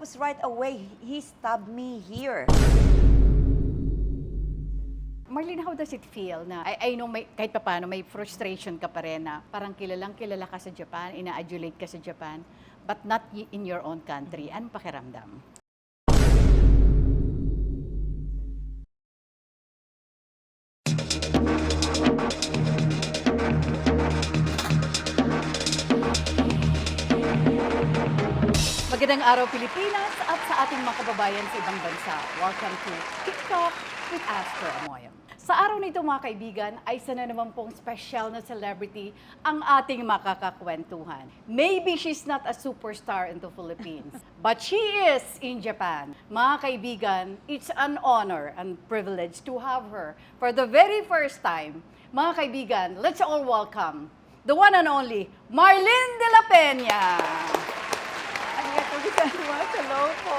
Tapos right away, he stabbed me here. Marlene, how does it feel na, I know kahit paano may frustration ka pa rin na parang kilala ka sa Japan, ina-adulate ka sa Japan, but not in your own country. Anong pakiramdam? Magandang araw, Pilipinas, at sa ating mga kababayan sa ibang bansa. Welcome to Tictalk with Aster, Amoyo. Sa araw nito, mga kaibigan, ay isa na naman pong special na celebrity ang ating makakakwentuhan. Maybe she's not a superstar in the Philippines, but she is in Japan. Mga kaibigan, it's an honor and privilege to have her for the very first time. Mga kaibigan, let's all welcome the one and only Marlene de la Peña. Hello po.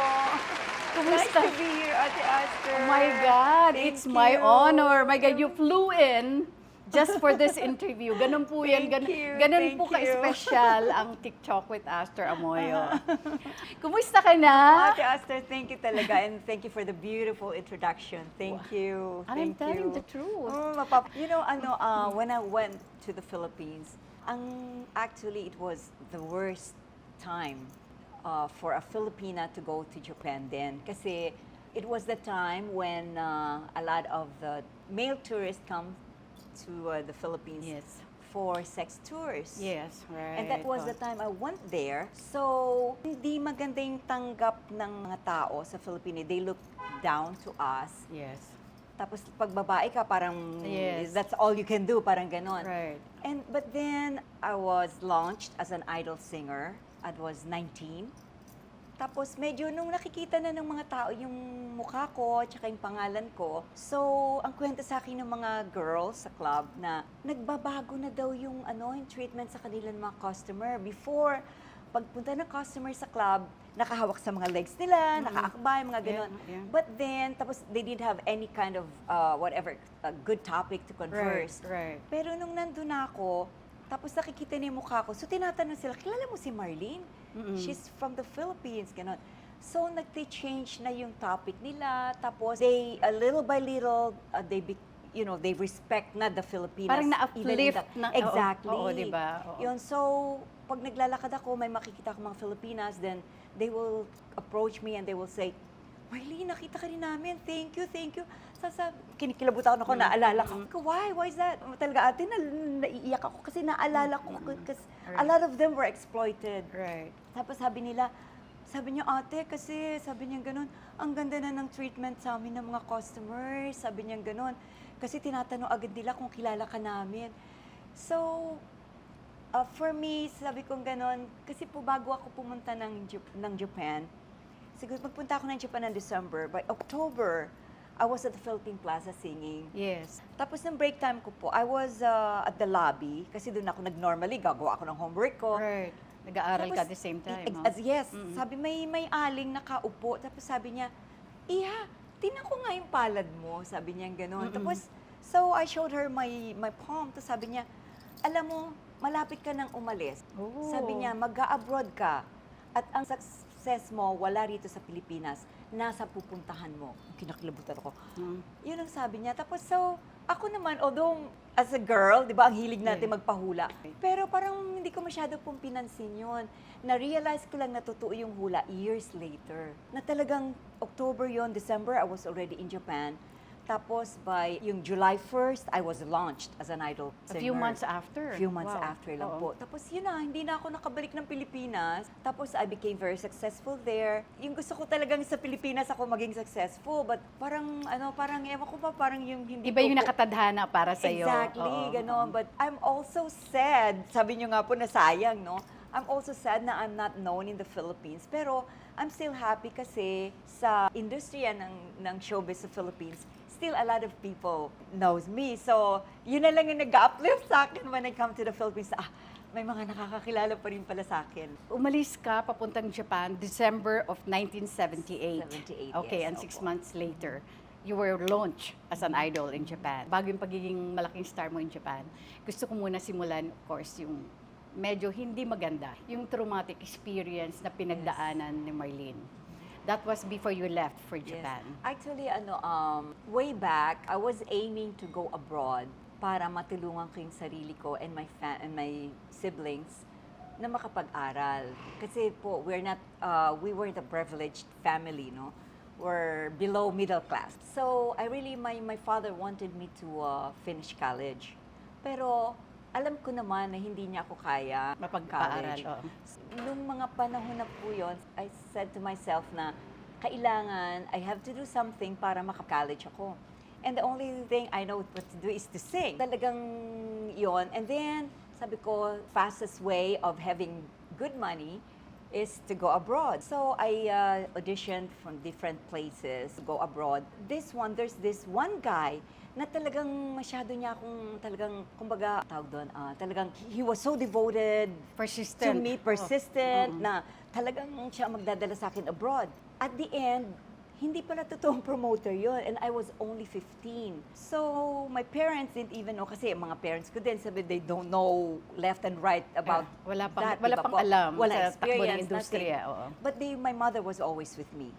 Nice to be here, Ate Aster. Oh my God, Thank it's my you. honor. My God, you flew in just for this interview. Ganun po yan. Thank you, Ganun thank po you. ka-special ang TikTok with Aster Amoyo. Kumusta ka na? Ate Aster, thank you talaga. And thank you for the beautiful introduction. Thank you. I'm Thank telling you. the truth. You know, when I went to the Philippines, actually it was the worst time for a Filipina to go to Japan then. Kasi it was the time when a lot of the male tourists come to the Philippines Yes. for sex tours. Yes, right. And that was the time I went there. So, hindi maganda yung tanggap ng mga tao sa Philippines. They look down to us. Yes. Tapos pag babae ka, parang Yes. that's all you can do, parang ganon. Right. But then, I was launched as an idol singer. I was 19. Tapos medyo nung nakikita na ng mga tao yung mukha ko, tsaka yung pangalan ko, so ang kwento sa akin ng mga girls sa club na nagbabago na daw yung treatment sa kanilang mga customer. Before, pagpunta ng customer sa club, nakahawak sa mga legs nila, nakaakbay, mga ganon. Yeah, yeah. But then, tapos they didn't have any kind of a good topic to converse. Right. Pero nung nandun na ako, tapos nakikita niya yung mukha ko, so tinatanong sila, kilala mo si Marlene? She's from the Philippines, gano'n. So nag-change na yung topic nila, tapos they, little by little, they respect na the Filipinas. Parang na-uplift na. Exactly. Oo, diba? Oo. Yun, so pag naglalakad ako, may makikita ko mga Filipinas, then they will approach me and they will say, Marlene, nakita ka rin namin. Thank you, thank you. Kinikilabutan ako, naalala ko. Why? Why is that? Talaga, ate, naiiyak ako kasi naalala ko. Kasi a lot of them were exploited. Right. Tapos sabi niya, ate, kasi sabi niya ganun, ang ganda na ng treatment sa amin ng mga customers. Sabi niya ganun. Kasi tinatanong agad nila kung kilala ka namin. So, for me, sabi kong ganun, kasi po bago ako pumunta ng Japan, siguro magpunta ako ng Japan ng December. By October, I was at the Philippine Plaza singing. Yes. Tapos ng break time ko po, I was at the lobby kasi doon ako nag-normally, gagawa ako ng homework ko. Right. Nag-aaral ka at Tapos, the same time. Yes. Sabi, may aling nakaupo. Tapos sabi niya, Iha, tingnan ko nga yung palad mo. Sabi niya gano'n. Tapos, so I showed her my palm. Tapos sabi niya, alam mo, malapit ka nang umalis. Oh. Sabi niya, mag-a-abroad ka. At ang success mo, wala rito sa Pilipinas. Nasa pupuntahan mo. Kinakilabutan ako. Yun ang sabi niya. Tapos so, ako naman, although as a girl, di ba, ang hilig natin magpahula. Pero parang hindi ko masyado pong pinansin yun. Na-realize ko lang na totoo yung hula years later. Na talagang October yon, December, I was already in Japan. Tapos by yung July 1st, I was launched as an idol singer. A few months after. A few months Wow. after lang po. Tapos yun na, hindi na ako nakabalik ng Pilipinas. Tapos I became very successful there. Yung gusto ko talagang sa Pilipinas ako maging successful. But parang, ewan ko pa, parang yung hindi Iba ko yung po- nakatadhana para sa iyo. Exactly, ganon. But I'm also sad. Sabi niyo nga po na sayang, no? I'm also sad na I'm not known in the Philippines. Pero I'm still happy kasi sa industriya ng showbiz sa Philippines, still a lot of people knows me. So, yun na lang yung nag-uplift sa akin when I come to the Philippines. May mga nakakakilala pa rin pala sa akin. Umalis ka papuntang Japan December of 1978. 78, Okay, yes, and 6 opo. months later, you were launched as an idol in Japan. Bago yung pagiging malaking star mo in Japan, gusto ko muna simulan, of course, yung medyo hindi maganda, yung traumatic experience na pinagdaanan ni Marlene. That was before you left for Yes. Japan. Actually, way back, I was aiming to go abroad para matulungan ko yung sarili ko and my siblings na makapag-aral. Kasi po, we weren't a privileged family, no? We're below middle class. So, my father wanted me to finish college. Pero, alam ko naman na hindi niya ako kaya Mapag-aaral, college. oo. Nung mga panahon na po yun, I said to myself na kailangan, I have to do something para maka-college ako. And the only thing I know what to do is to sing. Talagang yon. And then, sabi ko, fastest way of having good money is to go abroad. So, I auditioned from different places to go abroad. There's this one guy na talagang masyado niya akong talagang, kumbaga, tawag doon, talagang he was so devoted to Persistent. me, persistent, na talagang siya magdadala sa akin abroad. At the end, hindi pala totoong promoter yun, and I was only 15. So, my parents didn't even know, kasi mga parents ko din, sabi, they don't know left and right about Wala that. wala diba pang po? alam Wala sa takbo ng experience, industriya. nothing. Oo. But my mother was always with me.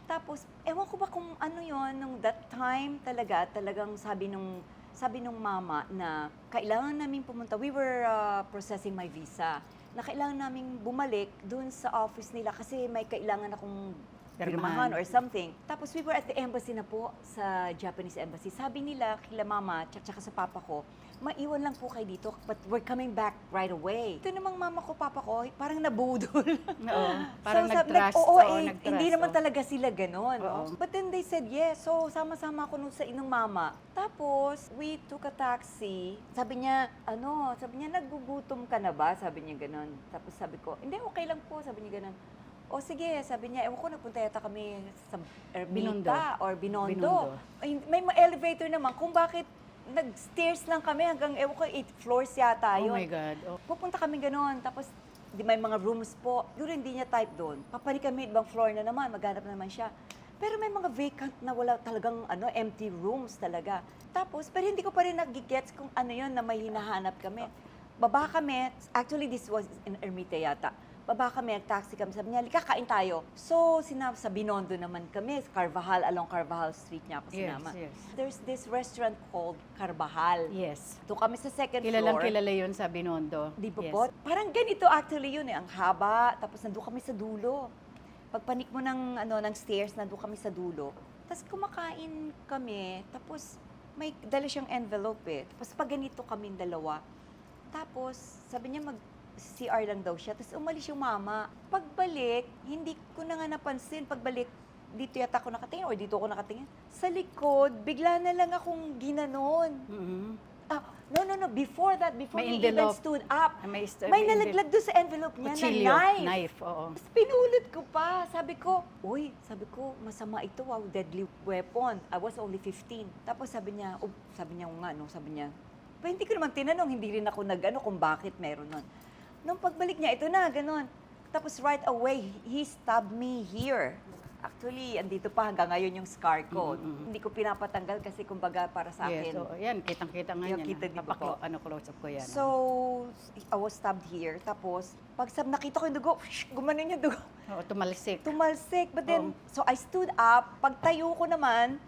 Tapos, ewan ko ba kung ano yon nung that time talagang sabi nung mama na kailangan namin pumunta. We were processing my visa. Na kailangan namin bumalik dun sa office nila kasi may kailangan akong pirmahan or something. Tapos we were at the embassy na po, sa Japanese embassy. Sabi nila kila mama, tsaka sa papa ko, maiwan lang po kayo dito, but we're coming back right away. Ito namang mama ko, papa ko, parang nabudol. Oo, parang nag-trust. Hindi naman talaga sila ganon. Oo. No? But then they said yes, so sama-sama ako nun sa inong mama. Tapos, we took a taxi. Sabi niya, nagugutom ka na ba? Sabi niya ganon. Tapos sabi ko, hindi, okay lang po. Sabi niya ganon. O sige, sabi niya, ewan ko, nagpunta yata kami sa Binondo. Ermita or Binondo. Binondo. Ay, may elevator naman, kung bakit nag-stairs lang kami hanggang, ewan ko, 8 floors yata Oh yun. my God. Oh. Pupunta kami gano'n, tapos may mga rooms po. Siguro hindi niya type doon. Papanik kami, ibang floor na naman, maghanap na naman siya. Pero may mga vacant na wala talagang empty rooms talaga. Tapos, pero hindi ko pa rin nag-gets kung ano yun na may hinahanap kami. Baba kami, actually this was in Ermita yata. Baba kami, nag-taxi kami, sabi niya, halika, kain tayo. So, sa Binondo naman kami, Carvajal, along Carvajal Street niya ako sinama. Yes. There's this restaurant called Carvajal. Yes. Doon kami sa second Kilalang floor. kilala yun sa Binondo. Di ba Yes. po? Parang ganito actually yun ang haba, tapos nandun kami sa dulo. Pagpanik mo ng stairs, nandun kami sa dulo. Tapos kumakain kami, tapos may dala siyang envelope eh. Tapos pag ganito kaming dalawa, tapos sabi niya CR lang daw siya, tapos umalis yung mama. Pagbalik, hindi ko na nga napansin. Pagbalik, dito yata ako nakatingin or dito ako nakatingin. Sa likod, bigla na lang akong ginanon. No. Before that, before May he even envelope. stood up, May may nalaglag doon sa envelope niya Kutsilyo. na knife. Knife, oo. Tapos pinulot ko pa. Sabi ko, masama ito, wow, deadly weapon. I was only 15. Tapos sabi niya, pero hindi ko naman tinanong, hindi rin ako kung bakit meron nun. Nung pagbalik niya, ito na, ganon. Tapos right away, he stabbed me here. Actually, andito pa hanggang ngayon yung scar ko. Hindi ko pinapatanggal kasi kumbaga para sa akin. Yes, so, yan, kitang-kita nga yan. Kita dito po. Close up ko yan. So, I was stabbed here. Tapos, nakita ko yung dugo, gumanon yung dugo. Oo, tumalsik. But then, so I stood up. Pagtayo ko naman,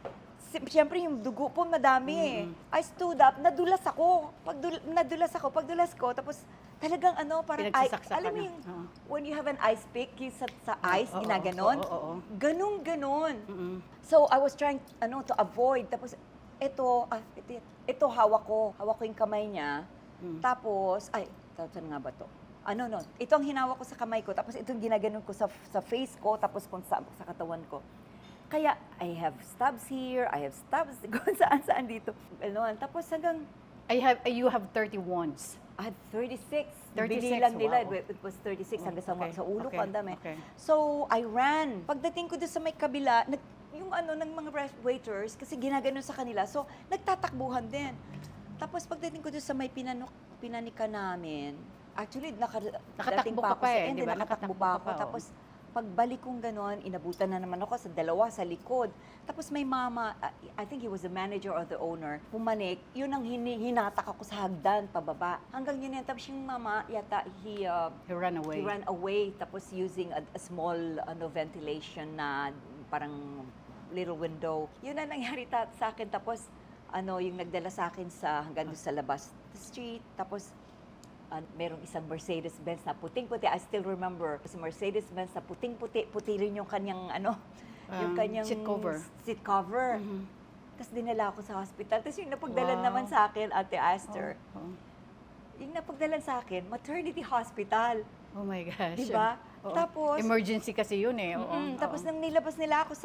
siyempre yung dugo po madami eh. I stood up, nadulas ako. Pagdulas ko, tapos talagang parang alam mo yung, when you have an ice pick, yung sa ice, ginaganon. Ganon. So, I was trying, to avoid. Tapos, ito hawak ko yung kamay niya. Tapos, saan nga ba to? Ito ang hinawak ko sa kamay ko, tapos itong ginaganon ko sa face ko, tapos kung sa katawan ko. Kaya, I have stabs here, I have stabs kung saan dito. Tapos hanggang, You have 30 wounds. I had 36. 36, Binilang nila, wow. it was 36 hanggang Okay, sa ulo ko, okay, ang dami. okay. So, I ran. Pagdating ko doon sa may kabila, yung ng mga waiters, kasi ginaganon sa kanila, so, nagtatakbuhan din. Tapos pagdating ko doon sa may pinanika namin, actually, nakatakbo ka pa eh, di ba? nakatakbo pa ako. Tapos, pagbalik kong ganon, inabutan na naman ako sa dalawa sa likod. Tapos may mama, I think he was the manager or the owner, pumanik, yun ang hinatak ako sa hagdan, pababa. Hanggang yun yan, tapos yung mama, yata, He ran away. he ran away, tapos using a small ventilation na parang little window. Yun ang nangyari sa akin, tapos yung nagdala sa akin sa hanggang doon sa labas the street, tapos merong isang Mercedes-Benz na puting-puti. I still remember, si Mercedes-Benz na puting-puti, puti rin yung kanyang yung kanyang seat cover. Seat cover. Tapos dinala ako sa hospital. Tapos yung napagdalan naman sa akin, Ate Aster, yung napagdalan sa akin, maternity hospital. Oh my gosh. Diba? Oo. Tapos, emergency kasi yun eh. Oo. tapos nang nilabas nila ako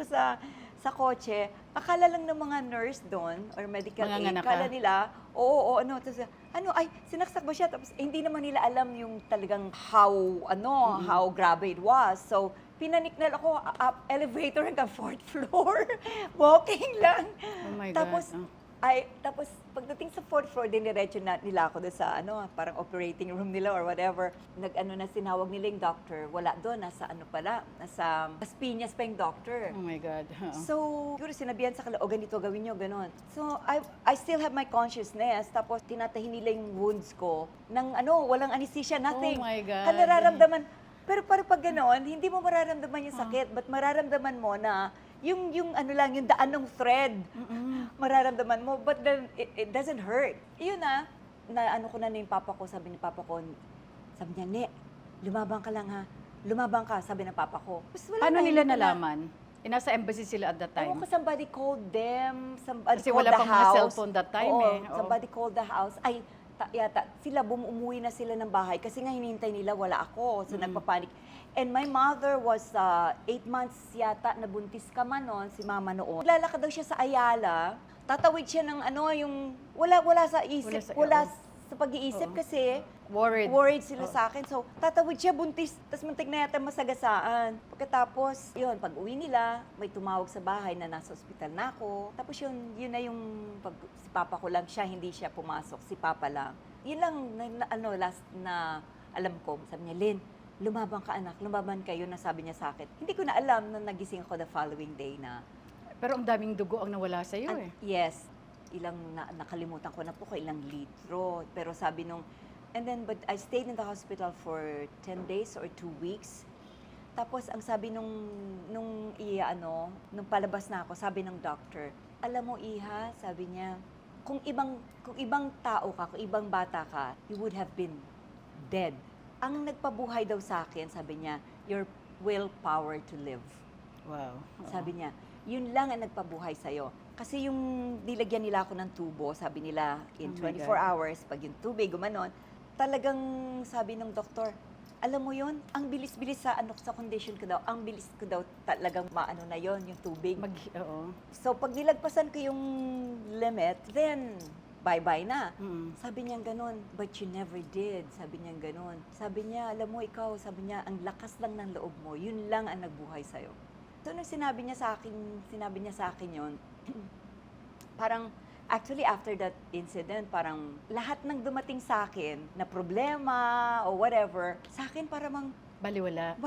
sa kotse, akala lang ng mga nurse doon, or medical aid, Manganganak akala ka? nila, tapos, ay, sinaksak ba siya? Tapos, hindi naman nila alam yung talagang how grabe it was. So, pinanik na ako, up elevator hanggang 4th floor, walking lang. Oh my Tapos, God. tapos pagdating sa 4th floor, diniretso na nila ako doon sa parang operating room nila or whatever. Sinawag nila yung doctor. Wala doon, nasa Las Piñas pa yung doctor. Oh my God. So, siguro sinabihan sa kanila, ganito, gawin nyo, ganon. So, I still have my consciousness. Tapos, tinatahin nila yung wounds ko ng walang anesthesia, nothing. Oh my God. Nararamdaman. Pero pag ganon, hindi mo mararamdaman yung sakit, but mararamdaman mo na yung yung daan ng thread, mararamdaman mo, but then it doesn't hurt. Yun na ko na yung papa ko, sabi ni papa ko, sabi niya, "Ne, lumabang ka lang ha. Lumabang ka," sabi ng papa ko. Paano nila nalaman? Nasa embassy sila at that time? Ewan ko, somebody called them, somebody Kasi called wala the pang mga house. cellphone that time Oo, eh. Oo. somebody called the house. Yata, sila umuwi na sila ng bahay kasi nga hinihintay nila, wala ako. So nagpapanik. And my mother was 8 months yata, nabuntis ka man noon, si mama noon. Lalakad daw siya sa Ayala, tatawid siya ng yung wala sa isip, wala sa pag-iisip kasi worried sila sa akin. So, tatawid siya, buntis, tapos muntik na yata masagasaan. Pagkatapos, yun, pag uwi nila, may tumawag sa bahay na nasa ospital na ako. Tapos yun na yung, si papa ko lang siya, hindi siya pumasok, si papa lang. Yun lang, last na alam ko, sabi niya, "Lynn, lumabang ka anak, lumaban kayo," na sabi niya sa akin. Hindi ko na alam na nagising ako the following day na. Pero ang daming dugo ang nawala sa iyo eh. Yes, nakalimutan ko na po kung ilang litro. Pero sabi but I stayed in the hospital for 10 days or 2 weeks. Tapos ang sabi nung palabas na ako, sabi ng doctor, "Alam mo, Iha," sabi niya, kung ibang tao ka, kung ibang bata ka, you would have been dead. Ang nagpabuhay daw sa akin, sabi niya, your willpower to live." Wow. Sabi niya, yun lang ang nagpabuhay sa'yo. Kasi yung nilagyan nila ako ng tubo, sabi nila, in Oh my 24 God. hours, pag yung tubig, gumanon, talagang sabi ng doktor, alam mo yun, ang bilis-bilis sa condition ko daw, ang bilis ko daw talagang na yon yung tubig. Oo. So, pag nilagpasan ko yung limit, then, bye-bye na. Sabi niya ganon, "But you never did." Sabi niya ganon. Sabi niya, "Alam mo ikaw," sabi niya, "ang lakas lang ng loob mo, yun lang ang nagbuhay sa'yo." So, nung sinabi niya sa akin yun, parang, actually, after that incident, parang lahat ng dumating sa akin na problema o whatever, sa akin parang Baliwala.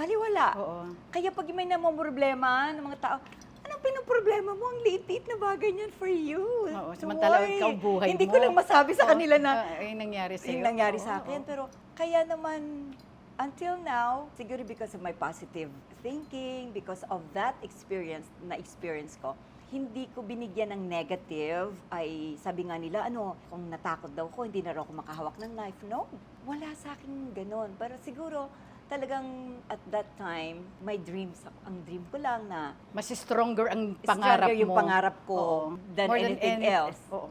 Oo. Kaya pag may problema ng mga tao, anong pinoproblema mo? Ang liit na bagay niyan for you. Oo, samantala ikaw buhay Hindi mo. ko lang masabi sa kanila na yung nangyari sa iyo. yung nangyari sa akin. Pero kaya naman, until now, siguro because of my positive thinking, because of that experience ko, hindi ko binigyan ng negative. Ay, sabi nga nila, kung natakot daw ko, hindi na raw ako makahawak ng knife. No, wala sa akin ganon. Pero siguro, talagang at that time, my dreams, ang dream ko lang na Mas stronger ang pangarap mo. yung pangarap ko Oo. than More anything else. Oo.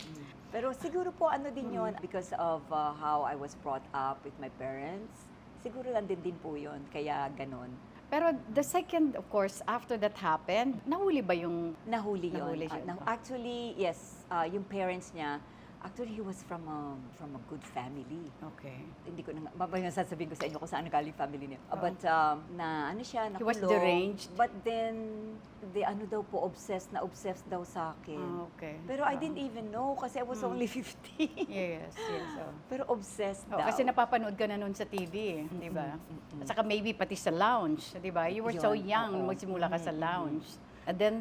Pero siguro po din yun, because of how I was brought up with my parents. Siguro lang din po yun, kaya ganon. Pero the second, of course, after that happened, nahuli ba yung... Nahuli yun. Nahuli siya. Actually, yes, yung parents niya, Actually, he was from a good family. Okay. Hindi ko na, babay nga sasabihin ko sa inyo kung saan galing family niya. Oo. But, na ano siya, He was nakulong. deranged? But then, ano daw po, obsessed daw sa akin. Okay. Pero I didn't even know kasi I was only 15. Yes, yes. Oh. Pero obsessed Oh, daw. kasi napapanood ka na nun sa TV, di ba? At saka maybe pati sa lounge, di ba? You were so Yun, young, oo. magsimula ka sa lounge. And then,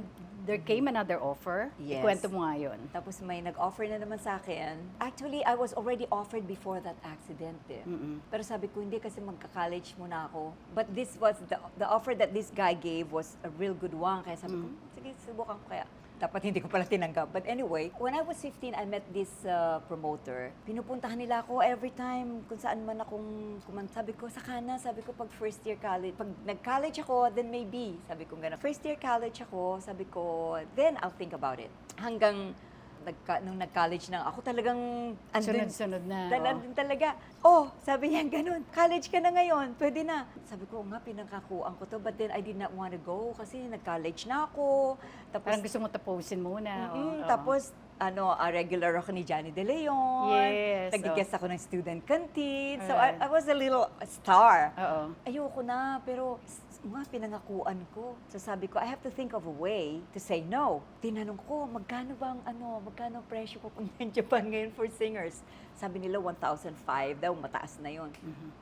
there came another offer. Yes. Ikwento mo nga yun. Tapos may nag-offer na naman sa akin. Actually, I was already offered before that accident eh. Pero sabi ko, hindi kasi magka-college muna ako. But this was, the offer that this guy gave was a real good one. Kaya sabi ko, sige, subukan ko kaya. Dapat hindi ko pala tinanggap. But anyway, when I was 15, I met this promoter. Pinupuntahan nila ako every time kung saan man akong sabi ko, saka na, sabi ko pag first year college. Pag nag-college ako, then maybe. Sabi ko gano'n. First year college ako, sabi ko, then I'll think about it. Hanggang nung nag-college na ako, talagang Sunod-sunod na. Din talaga. Oh, sabi niya ganun. College ka na ngayon, pwede na. Sabi ko, nga, pinangkakuan ko to. But then I did not want to go kasi nag-college na ako. Tapos, Parang gusto mo tapusin muna. Oo. tapos, regular ako ni Johnny De Leon. Yes, Nag-guest ako ng student canteen. So, Alright. I was a little star. Oo. Ayoko na, pero pinangakuan ko. So sabi ko, I have to think of a way to say no. Tinanong ko, magkano ang presyo ko ng Japan ngayon for singers? Sabi nila, 1,005 daw, mataas na yon.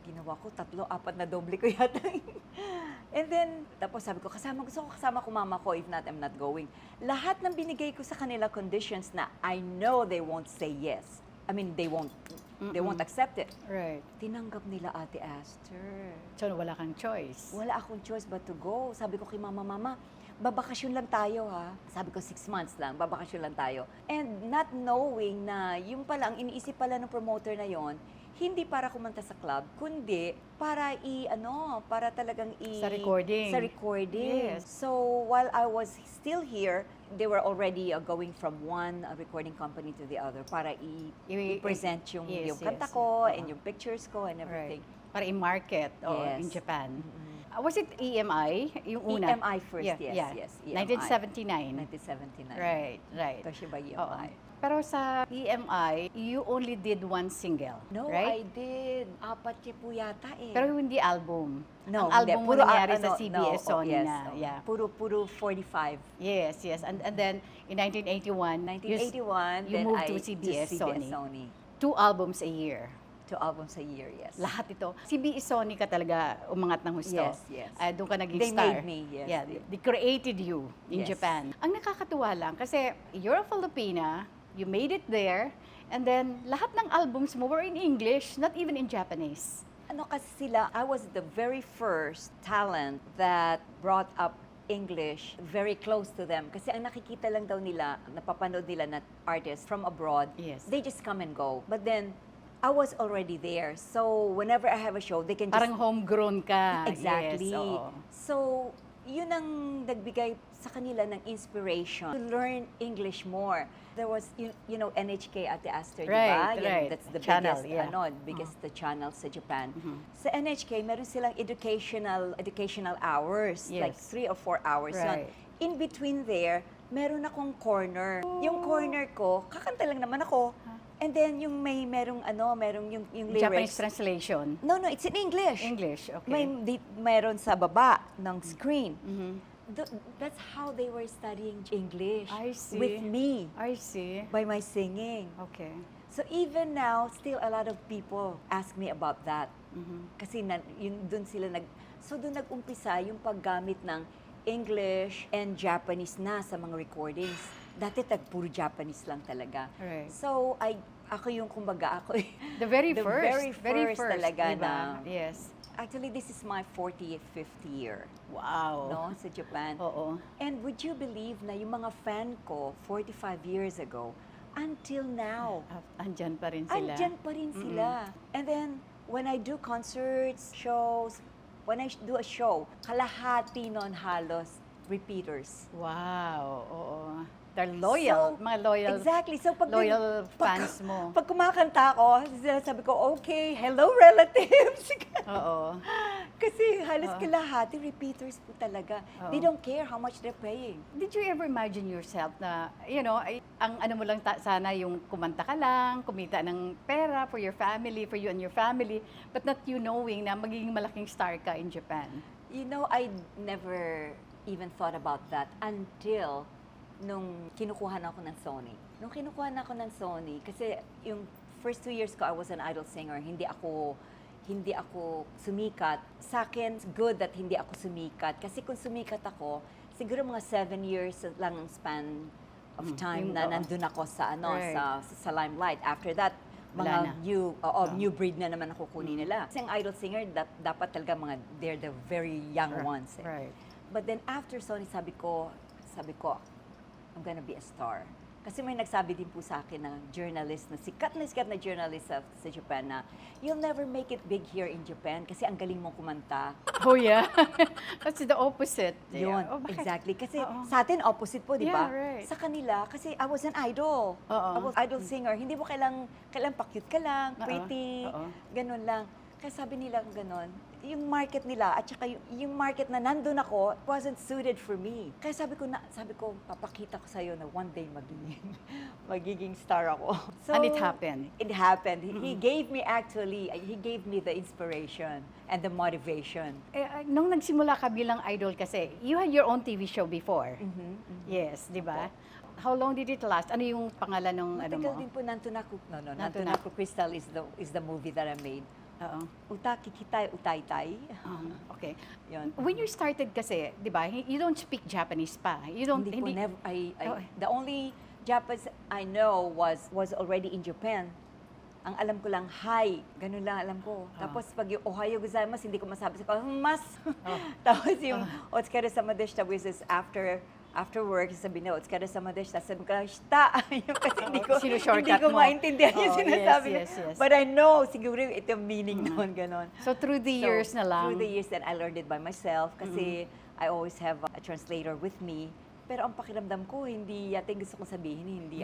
Ginawa ko, 3, 4 na doble ko yata. And then, tapos sabi ko, gusto ko kasama ko mama ko, if not, I'm not going. Lahat ng binigay ko sa kanila conditions na I know they won't say yes. I mean, they won't accept it. Right. Tinanggap nila Ate Aster. So, wala kang choice. Wala akong choice but to go. Sabi ko kay mama, babakasyon lang tayo ha. Sabi ko 6 months lang, babakasyon lang tayo. And not knowing na yung pala, ang iniisip pala ng promoter na yon, hindi para kumanta sa club, kundi para para talagang Sa recording. Sa recording. Yes. So while I was still here, they were already going from one recording company to the other para i-present yung kanta ko and yung pictures ko and everything. Right. Para i-market Yes. in Japan. Was it EMI, yung una? EMI first, yes. EMI. 1979. 1979. Right. Toshiba EMI. Oo. Pero sa EMI, you only did one single, No, right? I did. 4 po yata eh. Pero hindi album. No, Ang album mo Puro, nangyari sa CBS Sony yes, na. Yeah. Puro 45. Yes. And then, in 1981, 1981, you then moved I to CBS Sony. 2 albums a year. 2 albums a year, yes. Lahat ito. CBS Sony ka talaga umangat ng husto. Yes. Doon ka naging They star. made me, yes. Yeah, they created you in Yes. Japan. Ang nakakatuwa lang, kasi you're a Filipina, you made it there, and then lahat ng albums mo were in English, not even in Japanese. Kasi sila, I was the very first talent that brought up English very close to them. Kasi ang nakikita lang daw nila, napapanood nila na artists from abroad, Yes. they just come and go. But then, I was already there. So, whenever I have a show, they can just... Parang homegrown ka. Exactly. Yes, oo. So, yun ang nagbigay sa kanila ng inspiration to learn English more. There was, NHK Ate Aster, di ba? Right, Yan, right. that's the Channel, biggest, yeah. biggest channel sa Japan. Sa NHK, meron silang educational hours, Yes. like 3 or 4 hours. yun. Right. In between there, meron akong corner. Yung corner ko, kakanta lang naman ako. And then yung merong yung lyrics. Japanese translation. No, it's in English. English, okay. Meron sa baba ng screen. Mhm. That's how they were studying English. I see. With me, I see. by my singing. Okay. So even now, still a lot of people ask me about that. Mhm. Kasi doon sila doon nag-umpisa yung paggamit ng English and Japanese na sa mga recordings. Dati puro Japanese lang talaga. Right. So ako yung The very the first. very first talaga diba? na. Yes. Actually, this is my 45th year, Wow. no, sa Japan. Oo. And would you believe na yung mga fan ko 45 years ago, until now, Andyan pa rin sila. andyan pa rin sila. And then, when I do concerts, shows, when I do a show, kalahati nun halos repeaters. Wow. Oo. They're loyal. So, mga loyal. Exactly. So, Loyal fans mo. Pag kumakanta ako, sabi ko, okay, hello relatives. Oo. Kasi halos kalahati, repeaters po talaga. They don't care how much they're paying. Did you ever imagine yourself na, ang ano mo lang sana yung kumanta ka lang, kumita ng pera for your family, for you and your family, but not you knowing na magiging malaking star ka in Japan? I never even thought about that until nung kinukuha na ako ng Sony. Nung kinukuha na ako ng Sony, kasi yung first 2 years ko, I was an idol singer. Hindi ako sumikat. Sa akin, good that hindi ako sumikat. Kasi kung sumikat ako, siguro mga 7 years lang ang span of time na nandun ako sa sa limelight. After that, mga new breed na naman ako kunin nila. Kasi ang idol singer, dapat talaga they're the very young ones. Eh. Right. But then after Sony, sabi ko, I'm gonna be a star. Kasi may nagsabi din po sa akin na journalist, na sikat na journalist sa Japan na, you'll never make it big here in Japan kasi ang galing mong kumanta. Oh yeah. That's the opposite. Yun, Oh, bakit? exactly. Kasi sa atin, opposite po, di ba? Yeah, right. Sa kanila, kasi I was an idol. I was idol singer. Hindi mo kailang pa-cute ka lang, pretty, ganun lang. Kaya sabi nila ganun, yung market nila at saka yung market na nandun ako wasn't suited for me. Kaya sabi ko papakita ko sa'yo na one day magiging star ako. So, And it happened. It happened. He gave me the inspiration and the motivation. Nung nagsimula ka bilang idol kasi, you had your own TV show before. Yes, di ba? How long did it last? Ano yung pangalan ng Matagal din po, Nantunaku Crystal is the movie that I made. Utakikitay, utaytay. Okay. Yun. When you started kasi, di ba, you don't speak Japanese pa. Hindi po, never, the only Japanese I know was already in Japan. Ang alam ko lang, hi, ganun lang alam ko. Tapos pag yung Ohayo gozaimasu, hindi ko masabi sa mas. Tapos yung Otsukaru sama deshita, which is after work, sabi na, Otsukaru sama deshita, sabi ko lang, shita. Kasi hindi ko maintindihan yung sinasabi. Yes. But I know, siguro ito yung meaning noon, ganon. So through the years na lang? Through the years that I learned it by myself, kasi I always have a translator with me. Pero ang pakiramdam ko, hindi yata yung gusto kong sabihin, hindi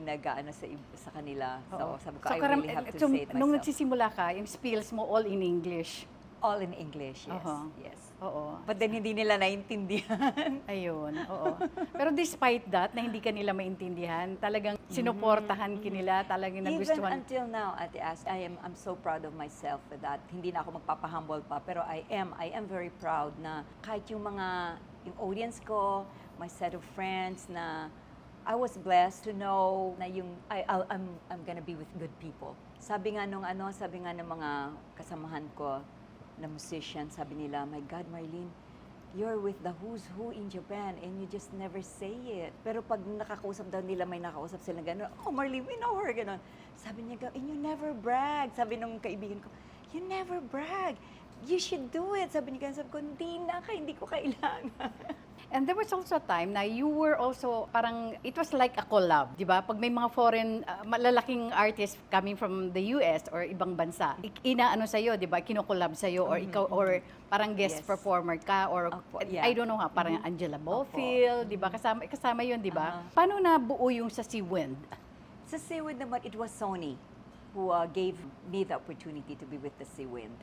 nag-ano sa kanila. So sabi ko, I really have to say it myself. Nung nagsisimula ka, yung spills mo all in English? All in English, yes. Yes. Oo. But then hindi nila naintindihan. Ayun, oo. Pero despite that, na hindi ka nila maintindihan, talagang sinuportahan nila, talagang nagustuhan. Even until now, Ate Ash, I'm so proud of myself with that. Hindi na ako magpapahumble pa, pero I am very proud na kahit yung audience ko, my set of friends na I was blessed to know na I'm gonna be with good people. Sabi nga ng mga kasamahan ko, na musician, sabi nila, my God, Marlene, you're with the who's who in Japan and you just never say it. Pero pag nakakausap daw nila, may nakausap sila gano'n, oh, Marlene, we know her, gano'n. Sabi niya, and you never brag. Sabi nung kaibigan ko, you never brag. You should do it. Sabi niya, sabi ko, hindi ko kailangan. And there was also a time na you were also parang, it was like a collab, di ba? Pag may mga foreign, malalaking artists coming from the US or ibang bansa, inaano sa'yo, di ba? Kinokollab sa'yo or ikaw, or parang guest performer ka, or I don't know ha, parang Angela Bofill, di ba? Kasama yun, di ba? Paano nabuo yung sa Sea Wind? Sa Sea Wind naman, it was Sony who gave me the opportunity to be with the Sea Wind.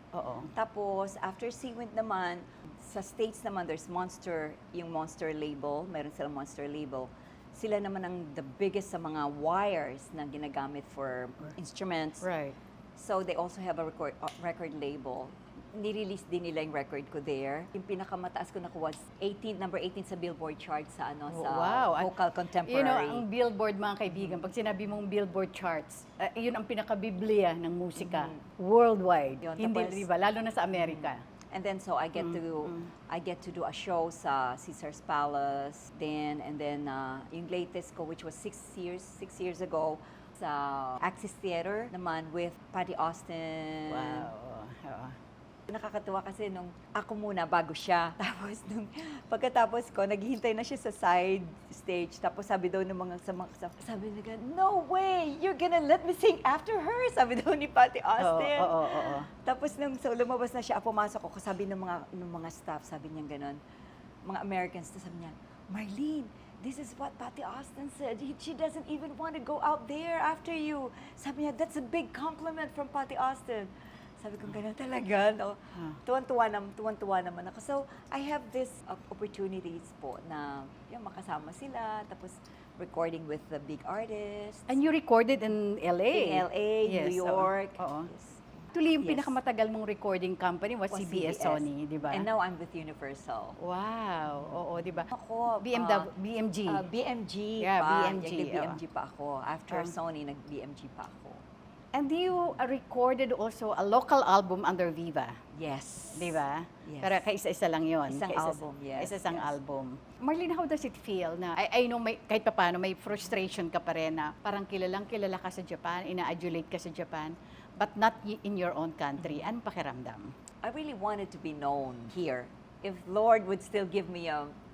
Tapos, after Sea Wind naman, sa States naman, there's yung Monster label, meron silang Monster label. Sila naman ang the biggest sa mga wires na ginagamit for instruments. Right. So they also have a record label. Nirelease din nila yung record ko there. Yung pinakamataas ko nakuha was number 18 sa Billboard chart sa vocal contemporary. You know, ang Billboard, mga kaibigan, pag sinabi mong Billboard charts, yun ang pinakabiblia ng musika worldwide. Yun, hindi, tapos, diba? Lalo na sa Amerika. And then so I get to do a show sa Caesar's Palace. Then yung latest ko, which was 6 years ago, sa Axis Theater naman with Patty Austin. Wow. Nakakatuwa kasi nung ako muna bago siya. Tapos nung pagkatapos ko, naghihintay na siya sa side stage. Tapos sabi daw ng mga sabi nila, no way, you're gonna let me sing after her. Sabi daw ni Patty Austin. Tapos nung lumabas na siya, pumasok ako, sabi ng mga staff, sabi niya gano'n, mga Americans, sabi niya, Marlene, this is what Patty Austin said. She doesn't even want to go out there after you. Sabi niya, that's a big compliment from Patty Austin. Sabi ko, ganun talaga, no? Tuwan-tuwa naman ako. So, I have this opportunities po na yung makasama sila, tapos recording with the big artists. And you recorded in LA? In LA, Yes, New York. oo. Yes. Actually, yung Yes. pinakamatagal mong recording company was CBS Sony, di ba? And now I'm with Universal. Wow, oo, di ba? Ako, BMG. BMG Yeah, pa. BMG, BMG pa ako. After Um, Sony, nag-BMG pa ako. And you recorded also a local album under Viva, Yes. di ba? Yes. Pero kaisa-isa lang yun. Isang album, yes. Isa-isang yes. album. Marlene, how does it feel na, I know kahit paano may frustration ka pa rin na parang kilala ka sa Japan, ina-adulate ka sa Japan, but not in your own country. Anong pakiramdam? I really wanted to be known here. If Lord would still give me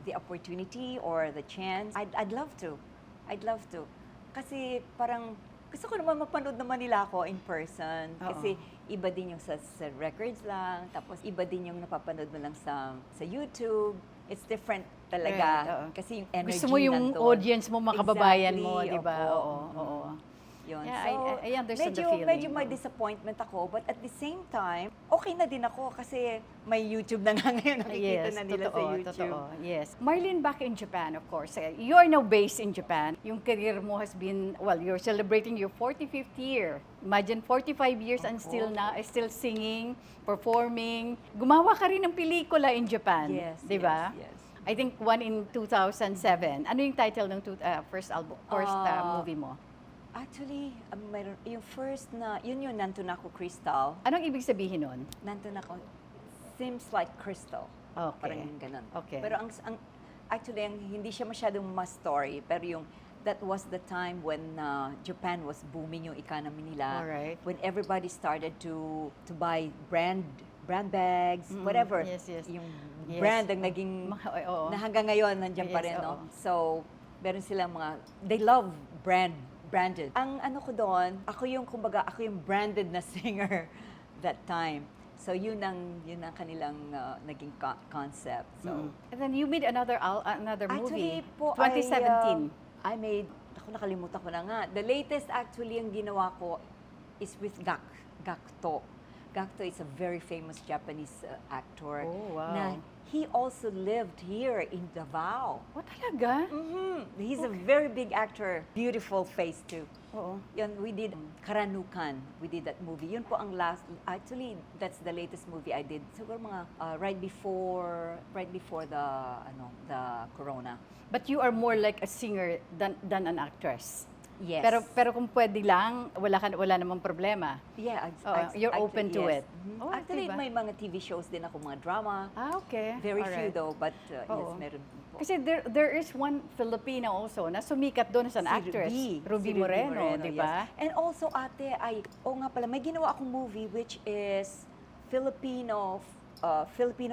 the opportunity or the chance, I'd love to. I'd love to. Kasi parang gusto ko naman mapanood naman nila ako in person. Kasi iba din yung sa records lang, tapos iba din yung napapanood mo lang sa YouTube. It's different talaga. Right, kasi yung energy Gusto mo yung nandun. audience mo, makababayan mo, Exactly, di ba? opo. Oo. Yun. Yeah, So, I understand the feeling. medyo may disappointment ako, but at the same time, okay na din ako kasi may YouTube na nga ngayon, nakikita na nila sa YouTube. Totoo, yes. Marlene, back in Japan, of course. You are now based in Japan. Yung career mo has been, well, you're celebrating your 45th year. Imagine, 45 years and still singing, performing. Gumawa ka rin ng pelikula in Japan, Yes, di ba? yes. I think one in 2007. Ano yung title ng first movie mo? Actually, mayroon, yung first na, yun yung Nandun Ako Crystal. Anong ibig sabihin nun? Nandun Ako, seems like crystal. Okay. Parang yung ganun. Okay. Pero actually, hindi siya masyadong mas story, pero yung, that was the time when Japan was booming yung economy nila. Alright. When everybody started to buy brand bags, whatever. Yes, yes. Yung Yes. brand ang naging, Oo. na hanggang ngayon, nandiyan pa Yes, rin, no? oo. So, meron silang they love branded. Ang ano ko doon, ako yung branded na singer that time. So yun ang kanilang naging concept. So And then you made another actually movie, po 2017. I made, nakalimutan ko na nga. The latest actually ang ginawa ko is with Gakto. Gakto is a very famous Japanese actor. Oh, wow. Na he also lived here in Davao. Oh, talaga? He's a very big actor. Beautiful face too. Oo. Yun, we did Karanukan. We did that movie. Yun po ang last, actually, that's the latest movie I did. Siguro mga right before the corona. But you are more like a singer than an actress. Yes. Pero kung pwede lang, wala namang problema. Yeah, You're open to yes. it. Oh, Actually, diba? may mga TV shows din ako, mga drama. Okay. Very few Alright. though, but yes, Oo. meron din po. Kasi there is one Filipino also na sumikat doon as an actress. Ruby Si Moreno, di ba? yes. And also, ate, nga pala, may ginawa akong movie which is Filipino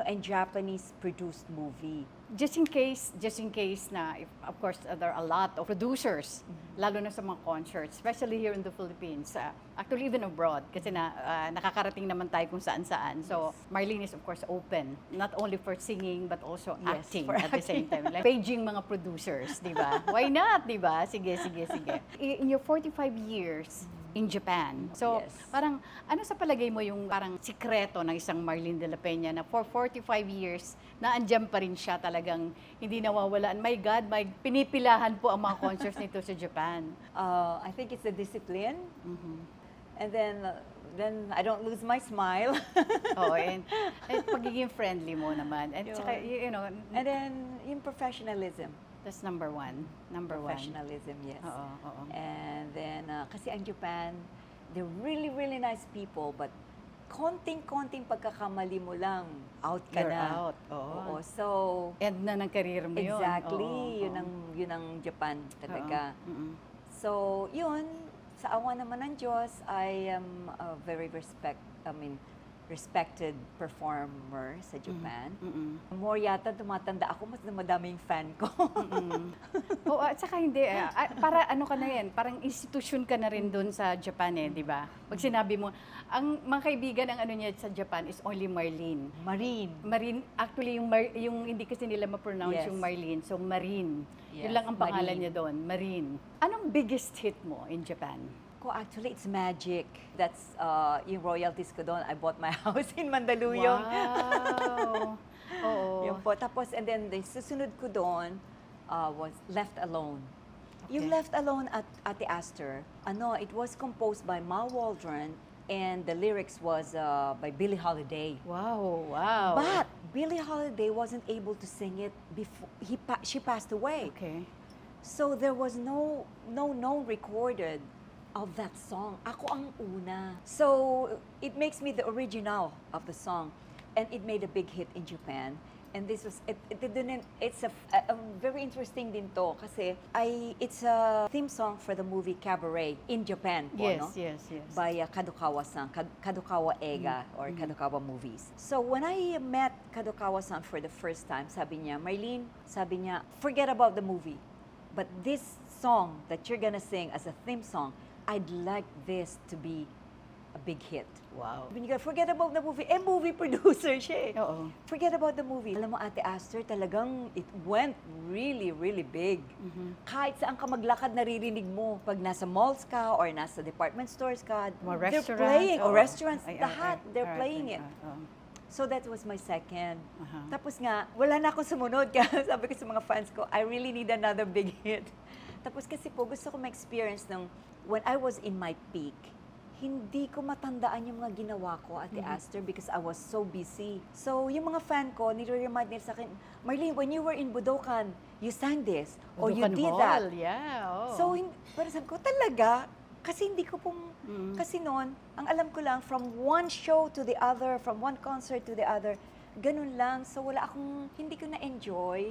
and Japanese produced movie. Just in case na, of course, there are a lot of producers, lalo na sa mga concerts, especially here in the Philippines, actually even abroad, kasi nakakarating naman tayo kung saan-saan. So, Marlene is of course open, not only for singing, but also Yes, acting for at the same time. Like, paging mga producers, di ba? Why not, di ba? Sige. In your 45 years in Japan, so Yes. parang, ano sa palagay mo yung parang sikreto ng isang Marlene de la Peña na for 45 years, na andyan pa rin siya talagang hindi nawawala. My God, pinipilahan po ang mga concerts nito sa Japan. I think it's the discipline. And then I don't lose my smile. Oo, and pagiging friendly mo naman. And saka, And then yung professionalism. that's number one. Professionalism, yes. Oo. And then, kasi ang Japan, they're really, really nice people, but konting pagkakamali mo lang, out ka You're na. out. Oo. So, End na ng career mo yun. exactly, Oo. yun ang Japan talaga. Oo. So, yun, sa awa naman ng Diyos, I am a very respected performer sa Japan. More yata tumatanda ako, mas madaming fan ko. Oo, at saka hindi, para ano ka na yan, parang institusyon ka na rin doon sa Japan di ba? Pag sinabi mo, ang mga kaibigan, ang ano niya sa Japan is only Marlene. Marine, actually yung hindi kasi nila ma-pronounce Yes. yung Marlene, so Marine. Yes, Yun lang ang pangalan Marine. niya doon, Marine. Anong biggest hit mo in Japan? Ako, actually, it's magic. That's yung royalties ko doon. I bought my house in Mandaluyong. Wow. Oo. Yun po. Tapos, and then, the susunod ko doon was Left Alone. Yung Okay. Left Alone at Ate Aster, it was composed by Mal Waldron, and the lyrics was by Billie Holiday. Wow, wow. But Billie Holiday wasn't able to sing it before she passed away. Okay. So there was no known recorded of that song. Ako ang una. So it makes me the original of the song, and it made a big hit in Japan. And this was it's a very interesting din to kasi it's a theme song for the movie Cabaret in Japan po, Yes, no? yes, yes. By Kadokawa-san, Kadokawa Ega or Kadokawa Movies. So when I met Kadokawa-san for the first time, sabi niya, Marlene, sabi niya, forget about the movie. But this song that you're gonna sing as a theme song, I'd like this to be a big hit. Wow. Sabi niya, forget about the movie. Movie producer siya eh. Oo. Forget about the movie. Alam mo, Ate Aster, talagang it went really, really big. Kahit saan ka maglakad, naririnig mo. Pag nasa malls ka or nasa department stores ka, Mga they're restaurants, playing. Or oo. restaurants, lahat, they're playing it. So that was my second. Tapos nga, wala na akong sumunod. Kaya sabi ko sa mga fans ko, I really need another big hit. Tapos kasi po, gusto ko ma-experience ng when I was in my peak, hindi ko matandaan yung mga ginawa ko, Ate Aster, because I was so busy. So, yung mga fan ko, nire-remind nila sa akin, Marlene, when you were in Budokan, you sang this, or you Budokan did Hall, that. yeah. Oh. So, parang sabi ko, talaga? Kasi hindi ko pong, kasi noon, ang alam ko lang, from one show to the other, from one concert to the other, ganun lang. So, hindi ko na-enjoy.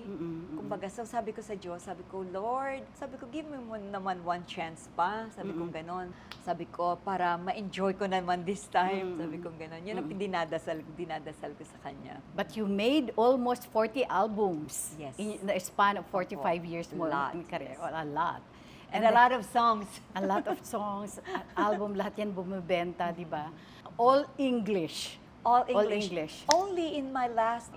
Kumbaga, so sabi ko sa Diyos, sabi ko, Lord, sabi ko, give me mo naman one chance pa. Sabi ko, ganun. Sabi ko, para ma-enjoy ko naman this time. Sabi ko, ganun. Yun ang dinadasal ko sa Kanya. But you made almost 40 albums Yes. in the span of 45 years mo Lot, in career. yes. Well, a lot. And a lot of songs. A lot of songs, album, lahat yan bumibenta, di ba? All English. All All English. English. Only in my last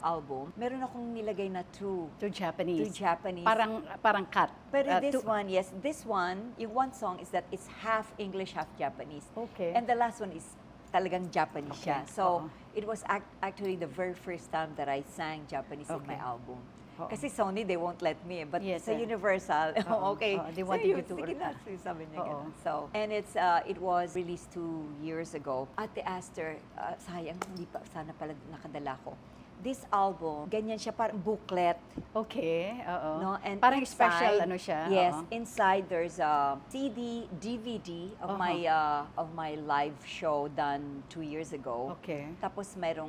album, meron akong nilagay na two To Japanese. Parang cut. Pero this one, yung one song is that it's half English, half Japanese. Okay. And the last one is talagang Japanese siya. Okay. So, it was actually the very first time that I sang Japanese in my Okay. album. Oo. Kasi Sony, they won't let me. But Yes, sa eh. Universal, Oo. okay. Oo, they wanted you to sige na, sabi niya Oo. ganun. So, and it was released 2 years ago. Ate Aster, sayang, hindi pa, sana pala nakadala ko. This album, ganyan siya, parang booklet. Okay, oo. No? And Parang inside, special ano siya. Yes, oo. inside there's a CD, DVD of my live show done 2 years ago. Okay. Tapos meron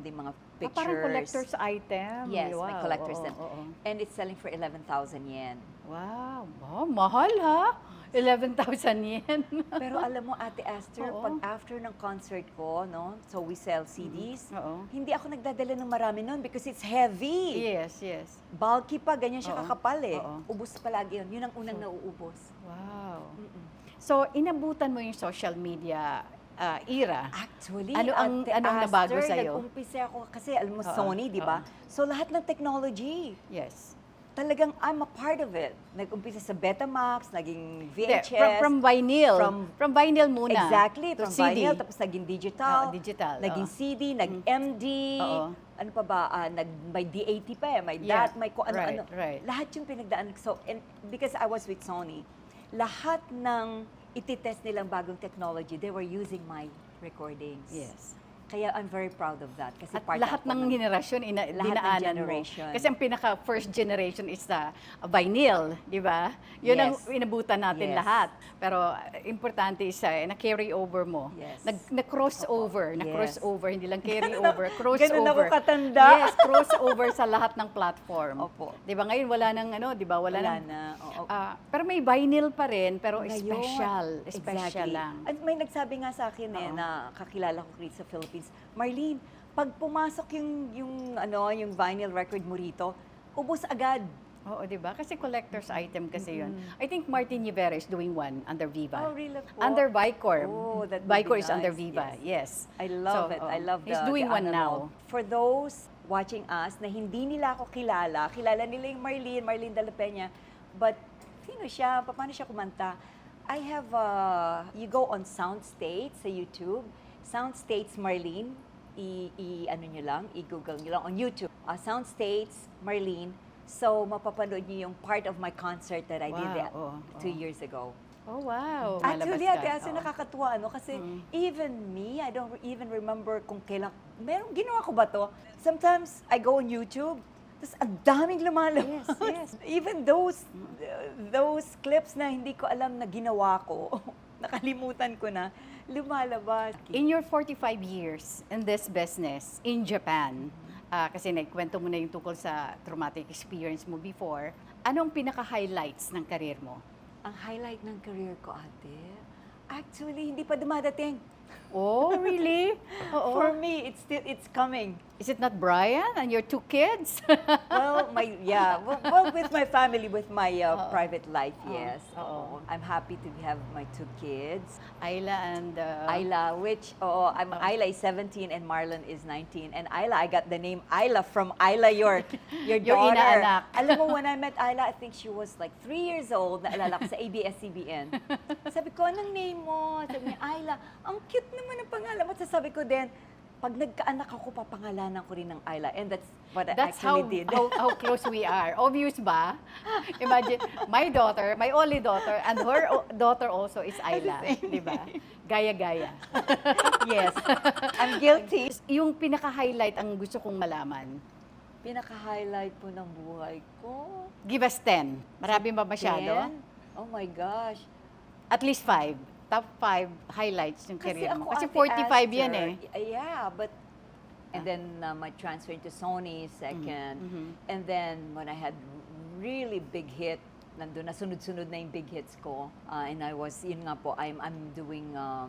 din mga pictures. Parang collector's item. Yes, wow. my collector's oo, item. oo. And it's selling for 11,000 yen. Wow. Oh, mahal ha? 11,000 yen. Pero alam mo, Ate Aster, Oo. pag after ng concert ko, no, so we sell CDs, Oo. hindi ako nagdadala ng marami nun because it's heavy. Yes, yes. Bulky pa, ganyan siya Oo. kakapal eh. Oo. Ubus palagi yun. Yun ang unang nauubos. Wow. So, inabutan mo yung social media era. Actually, Ano ang- Ate anong nabago Aster, sa'yo? nag-umpisa ako kasi alam mo Oo, Sony, di ba? So lahat ng technology, Yes. talagang I'm a part of it. Nag-umpisa sa Betamax, naging Hindi, VHS. From vinyl. From- From vinyl muna. Exactly, to from CD. vinyl, tapos naging digital. Oo, digital, Naging oo. CD, nag-MD. Oo. Ano pa ba? May D80 pa eh, may Yeah, DAT, may ano-ano. right. Lahat yung pinagdaan. So, and because I was with Sony, lahat ng ititest nilang bagong technology, they were using my recordings. Yes. Kaya I'm very proud of that. Kasi At part lahat ako ng generasyon, lahat ng dinaanan generation. mo. Kasi ang pinaka-first generation is the vinyl, di ba? Yun ang Yes. inabutan natin Yes. lahat. Pero importante is na-carry over mo. Yes. Na-crossover. Opo. Na-crossover, hindi lang carry over. Crossover. Ganun ako katanda. Yes, crossover sa lahat ng platform. Opo. Di ba? Ngayon wala nang di ba? Wala Wala nang, na. Oo. pero may vinyl pa rin, pero Ngayon, special. Special exactly. lang. At may nagsabi nga sa akin Oo. na kakilala ko rito sa Philippines, Marlene, pag pumasok yung vinyl record mo rito, ubos agad. Oo, di ba? Kasi collector's item kasi yun. I think Martin Rivera is doing one under Viva. Oh, really po? Under Vicor. Oh, that would Vicor be is under nice, Viva, yes. I love it. oo. I love He's doing one now. For those watching us na hindi nila ako kilala nila yung Marlene de la Peña, but sino siya? Paano siya kumanta? I have, you go on Soundstates sa YouTube, Soundstates Marlene, ano nyo lang, i-google nyo lang on YouTube. Soundstates Marlene, so mapapanood nyo yung part of my concert that I did that 2 years ago. Oh, wow. Actually, Malabas ka. Ate Aster, nakakatuwa, ano? Kasi even me, I don't even remember kung kailan, ginawa ko ba to? Sometimes, I go on YouTube, tapos ang daming lumalabas. Yes, yes. Even those clips na hindi ko alam na ginawa ko, nakalimutan ko na, lumalabas. In your 45 years in this business in Japan, kasi naikwento mo na yung tungkol sa traumatic experience mo before, anong pinaka-highlights ng career mo? Ang highlight ng career ko, ate, actually, hindi pa dumadating. Oh, really? Oo. For me, it's coming. Is it not Brian and your 2 kids? Well, well, with my family, with my private life, yes. Oo. I'm happy to have my 2 kids. Ayla and... Ayla, Ayla is 17 and Marlon is 19. And Ayla, I got the name Ayla from Ayla, your Your daughter. inaanak. Alam mo, when I met Ayla, I think she was like 3 years old. Naalala ko sa ABS-CBN. Sabi ko, anong name mo? Sabi niya, Ayla. Ang cute naman ang pangalan mo. Sabi ko din, pag nagkaanak ako, papangalanan ko rin ng Ayla. And that's what I actually did. How close we are. Obvious ba? Imagine, my daughter, my only daughter, and her daughter also is Ayla. Di ba? Gaya-gaya. Yes. I'm guilty. Yung pinaka-highlight ang gusto kong malaman. Pinaka-highlight po ng buhay ko. Give us 10. Marami ba masyado? 10? Oh my gosh. At least 5. Top 5 highlights yung career mo. Kasi Ate 45 yan Aster, eh. Yeah, but... And then my transfer into Sony, second. And then when I had really big hit, nandun na sunod-sunod na yung big hits ko. And I was, yun nga po, I'm doing 2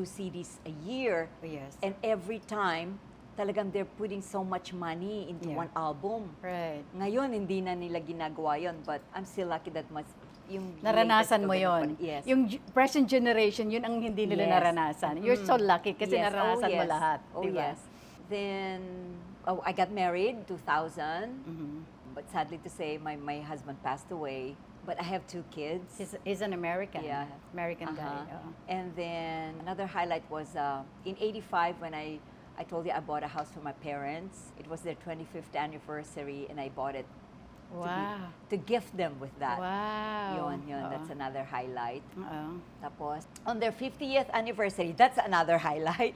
CDs a year. Oh, yes. And every time, talagang they're putting so much money into one album. Right. Ngayon, hindi na nila ginagawa yun, but I'm still lucky that yung Naranasan latest mo ko, yon. Yes. Yung present generation, yun ang hindi nila Yes. naranasan. You're so lucky kasi Yes. naranasan mo yes. lahat. Oh, diba? yes. Then, I got married 2000. But sadly to say, my husband passed away. But I have 2 kids. He's an American. Yeah. American guy. Oh. And then another highlight was in 85 when I told you I bought a house for my parents. It was their 25th anniversary and I bought it Wow. to gift them with that. Wow. Yun. Oo. That's another highlight. Oo. Tapos, on their 50th anniversary, that's another highlight.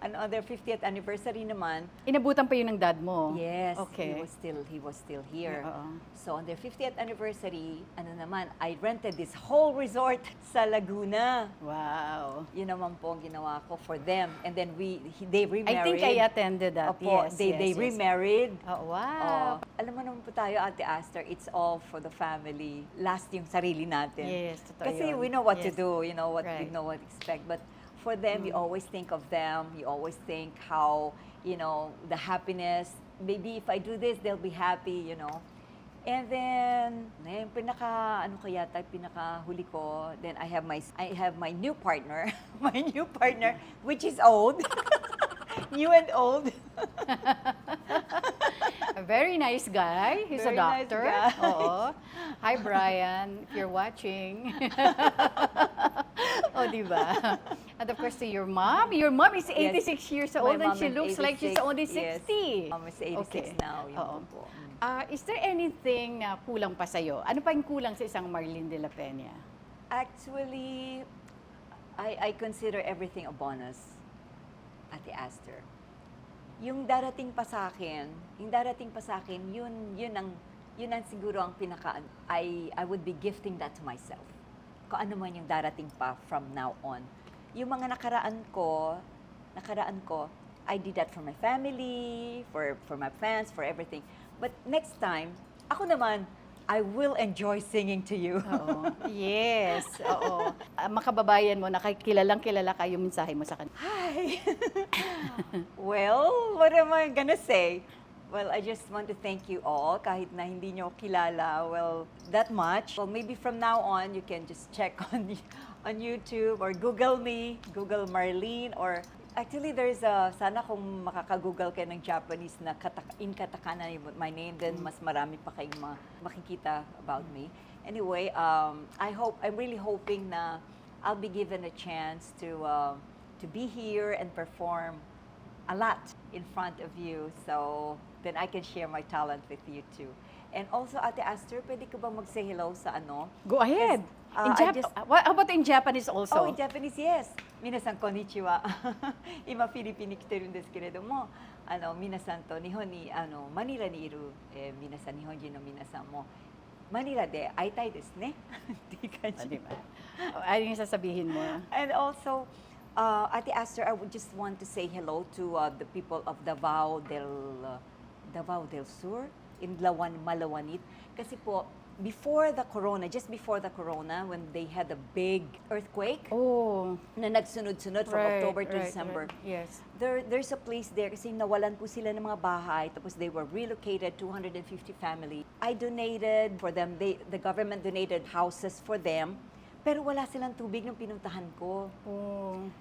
And on their 50th anniversary naman, Inabutan pa yun ng dad mo? yes, Okay. he was still here. Oo. So on their 50th anniversary, I rented this whole resort sa Laguna. Wow. Yun naman po ang ginawa ko for them. And then they I remarried. think I attended that. Opo, Yes, they yes. remarried. Oh, wow. Alam mo naman po tayo, Ate Aster, it's all for the family. Last yung sarili natin. Yes, totoo Kasi yun. we know what to Yes. do, we know what Right. to expect. But for them, you always think of them. You always think how, the happiness. Maybe if I do this, they'll be happy, And then, yung pinaka-huli ko, then I have my new partner, which is old. New and old. A very nice guy. He's Very a nice doctor. guy. Oo. Hi, Brian, if you're watching. Oh, di ba? And of course, to your mom. Your mom is 86 years My old and mom she is looks like she's 86, only yes. 60. Mom is 86 Okay. now. Yun Oo. po. Is there anything na kulang pa sa'yo? Ano pa yung kulang sa isang Marlene de la Peña? Actually, I consider everything a bonus, Ate Aster. Yung darating pa sa akin, yun ang siguro ang pinaka, I would be gifting that to myself. Kung ano man yung darating pa from now on. Yung mga nakaraan ko, I did that for my family, for my fans, for everything. But next time, ako naman, I will enjoy singing to you. Oo. Yes. Oo. Makababayan mo, nakikilalang-kilala ka, yung mensahe mo sa kanila. Hi. Well, what am I gonna say? Well, I just want to thank you all, kahit na hindi nyo kilala, that much. Well, maybe from now on, you can just check on YouTube or Google me, Google Marlene, or Actually, there's sana kung makaka-google kayo ng Japanese na in katakana my name, then mas marami pa kayong makikita about me. Anyway, I'm really hoping na I'll be given a chance to be here and perform a lot in front of you. So then I can share my talent with you too. And also, Ate Aster, pwede ka ba mag-say hello sa ano? Go ahead. How about in Japanese also? Oh, in Japanese, yes. 皆さん、こんにちは。今、フィリピンに来てるんですけれども、皆さんと日本に、マニラにいる、皆さん、日本人の皆さんも、マニラで会いたいですね。っていう感じ。Di ba? Ano yung sasabihin mo? And also, Ate Aster, I would just want to say hello to the people of Davao del Sur in Malawanit. Kasi po, just before the corona, when they had a big earthquake, na nagsunod-sunod from October to December, Yes. there's a place there kasi nawalan po sila ng mga bahay, tapos they were relocated, 250 family. I donated for them, the government donated houses for them, pero wala silang tubig nung pinuntahan ko.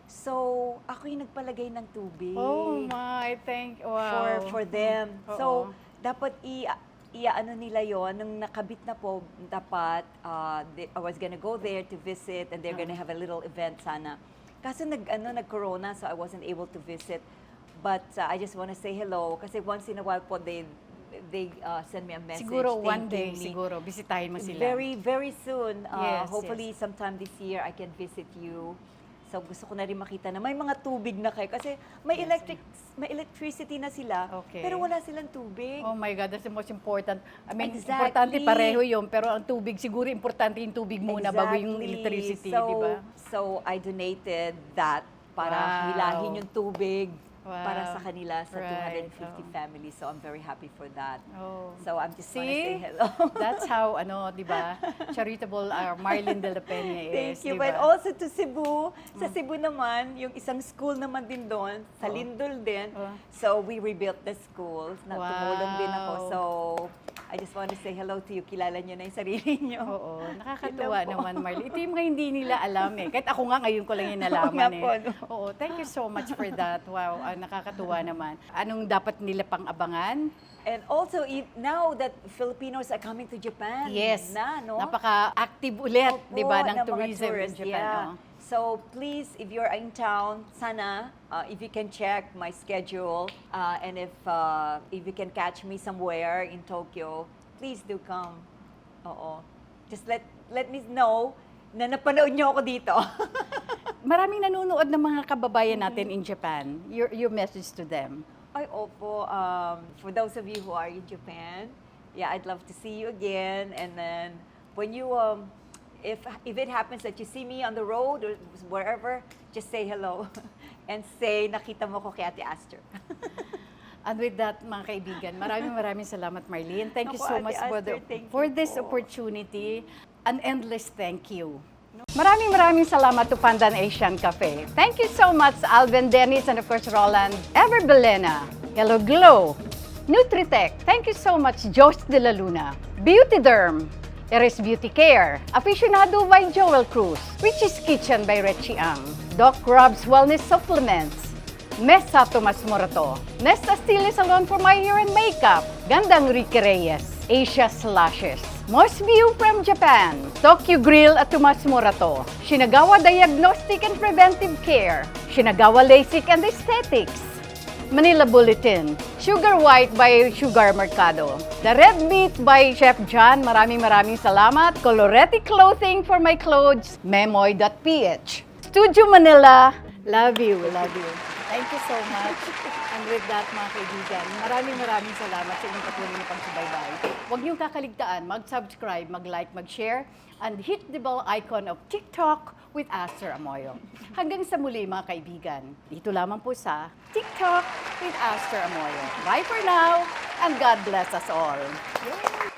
So, ako yung nagpalagay ng tubig. Oh my, wow. For them. Oo. So, dapat ano nila yon nung nakabit na po, dapat I was gonna go there to visit and they're gonna have a little event sana. Kaso nag-corona, so I wasn't able to visit. But I just want to say hello kasi once in a while po they send me a message. Siguro one thanking day, me. siguro, bisitahin mo sila. Very, very soon. Yes, Hopefully, sometime this year, I can visit you. So, gusto ko na rin makita na may mga tubig na kayo. Kasi may electricity na sila, Okay. pero wala silang tubig. Oh my God, that's the most important. I mean, Exactly. importante pareho yun, pero ang tubig, siguro importante yung tubig muna bago yung Exactly. electricity, So, di ba? So, I donated that para Wow. hilahin yung tubig Wow. para sa kanila, sa Right. 250 families. So, I'm very happy for that. Oh. So, I'm just want to See? say hello. That's how, di ba, charitable Marlene de la Peña is, Thank you. di ba? But also to Cebu. Sa Cebu naman, yung isang school naman din doon, sa Lindol din. So, we rebuilt the schools. Tumulong din ako. So, I just want to say hello to you. Kilala nyo na yung sarili nyo. Oo, nakakatuwa Yun lang po. naman, Marlene. Ito yung mga hindi nila alam eh. Kahit ako nga ngayon ko lang yung nalaman nga eh. po, no? Oo, thank you so much for that. Wow, nakakatuwa naman. Anong dapat nila pang abangan? And also, now that Filipinos are coming to Japan, Yes, no? napaka-active ulit, Opo, di ba, ng mga tourism in tourists, Japan. yeah. Oh. So please, if you're in town, sana, if you can check my schedule, and if you can catch me somewhere in Tokyo, please do come. Oo. Just let me know na napanood nyo ako dito. Maraming nanonood ng mga kababayan natin in Japan. Your message to them. Ay, opo. For those of you who are in Japan, yeah, I'd love to see you again. And then when you, if it happens that you see me on the road or wherever, just say hello and say, nakita mo ko kay Ate Aster. And with that, mga kaibigan, maraming salamat, Marlene. Thank you Naku, so Ate much Aster, thank for you this po. opportunity. An endless thank you. Maraming salamat to Pandan Asian Cafe. Thank you so much, Alvin Dennis, and of course, Roland Ever Belena. Hello Glow. Nutritech. Thank you so much, Josh De La Luna. Beauty Derm. Eres Beauty Care. Aficionado by Joel Cruz. Richie's Kitchen by Richie Ang. Doc Rob's Wellness Supplements. Mesa Tomas Morato. Nesta Stili Salon for my hair and makeup. Gandang Ricky Reyes. Asia Slashes. Most View from Japan. Tokyo Grill at Tomas Morato. Shinagawa Diagnostic and Preventive Care. Shinagawa LASIK and Aesthetics. Manila Bulletin. Sugar White by Sugar Mercado. The Red Meat by Chef John. Maraming salamat. Coloretti Clothing for my clothes. Memoy.ph. Studio Manila. Love you, love you. Thank you so much. And with that, mga kaibigan, maraming salamat sa inyong patuloy na pagsubaybay. Huwag niyong kakaligtaan, mag-subscribe, mag-like, mag-share, and hit the bell icon of Tictalk with Aster Amoyo. Hanggang sa muli, mga kaibigan, dito lamang po sa Tictalk with Aster Amoyo. Bye for now, and God bless us all. Yay!